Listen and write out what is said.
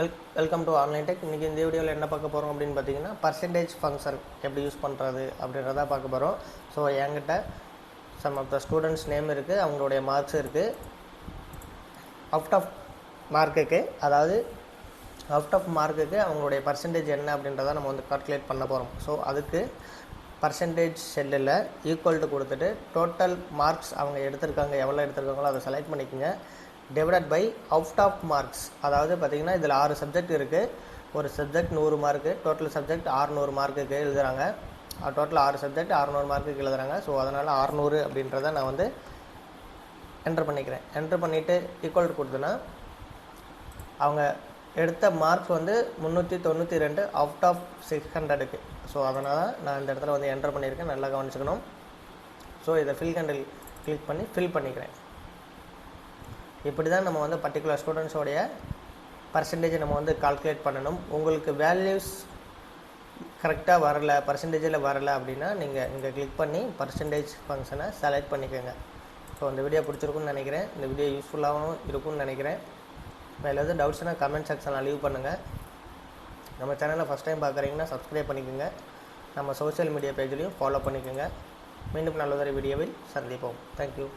Welcome to online tech. இன்றைக்கி இந்த வீடியோவில் என்ன பார்க்க போகிறோம் அப்படின்னு பார்த்தீங்கன்னா, பர்சன்டேஜ் ஃபங்க்ஷன் எப்படி யூஸ் பண்ணுறது அப்படின்றத பார்க்க போகிறோம். ஸோ என்கிட்ட some of the students name இருக்குது, அவங்களுடைய மார்க்ஸ் இருக்குது. அவுட் ஆஃப் மார்க்குக்கு அவங்களுடைய பர்சன்டேஜ் என்ன அப்படின்றத நம்ம வந்து கால்குலேட் பண்ண போகிறோம். ஸோ அதுக்கு பர்சன்டேஜ் செல்லில் ஈக்குவல் டு கொடுத்துட்டு டோட்டல் மார்க்ஸ் அவங்க எடுத்திருக்காங்க, எவ்வளோ எடுத்திருக்காங்களோ அதை செலக்ட் பண்ணிக்கோங்க. Divided by out of marks, அதாவது பார்த்திங்கன்னா இதில் 6 சப்ஜெக்ட் இருக்குது. ஒரு சப்ஜெக்ட் 100 மார்க்கு, டோட்டல் சப்ஜெக்ட் 600 மார்க்குக்கு எழுதுகிறாங்க. டோட்டல் 6 சப்ஜெக்ட் 600 மார்க்குக்கு எழுதுகிறாங்க. ஸோ அதனால் 600 அப்படின்றத நான் வந்து என்ட்ரு பண்ணிக்கிறேன். என்ட்ரு பண்ணிவிட்டு ஈக்குவல் கொடுத்தேன்னா அவங்க எடுத்த மார்க்ஸ் வந்து 392 அவுட் ஆஃப் 600க்கு. ஸோ அதனால் நான் இந்த இடத்துல வந்து என்ட்ரு பண்ணியிருக்கேன், நல்லா கவனிச்சுக்கணும். ஸோ இதை ஃபில் ஹேண்டில் கிளிக் பண்ணி ஃபில் பண்ணிக்கிறேன். இப்படி தான் நம்ம வந்து பர்டிகுலர் ஸ்டூடெண்ட்ஸோடைய பர்சன்டேஜை நம்ம வந்து கால்குலேட் பண்ணணும். உங்களுக்கு வேல்யூஸ் கரெக்டாக வரலை, பர்சன்டேஜில் வரலை அப்படின்னா நீங்கள் இங்கே கிளிக் பண்ணி பர்சன்டேஜ் ஃபங்க்ஷனை செலக்ட் பண்ணிக்கோங்க. ஸோ இந்த வீடியோ பிடிச்சிருக்குன்னு நினைக்கிறேன், இந்த வீடியோ யூஸ்ஃபுல்லாகவும் இருக்கும்னு நினைக்கிறேன். வேறு எதுவும் டவுட்ஸ்னால் கமெண்ட் செக்ஷனில் லீவ் பண்ணுங்கள். நம்ம சேனலை ஃபஸ்ட் டைம் பார்க்குறீங்கன்னா சப்ஸ்கிரைப் பண்ணிக்கோங்க. நம்ம சோஷியல் மீடியா பேஜ்லேயும் ஃபாலோ பண்ணிக்கோங்க. மீண்டும் நல்லதொரு வீடியோவில் சந்திப்போம். தேங்க்யூ.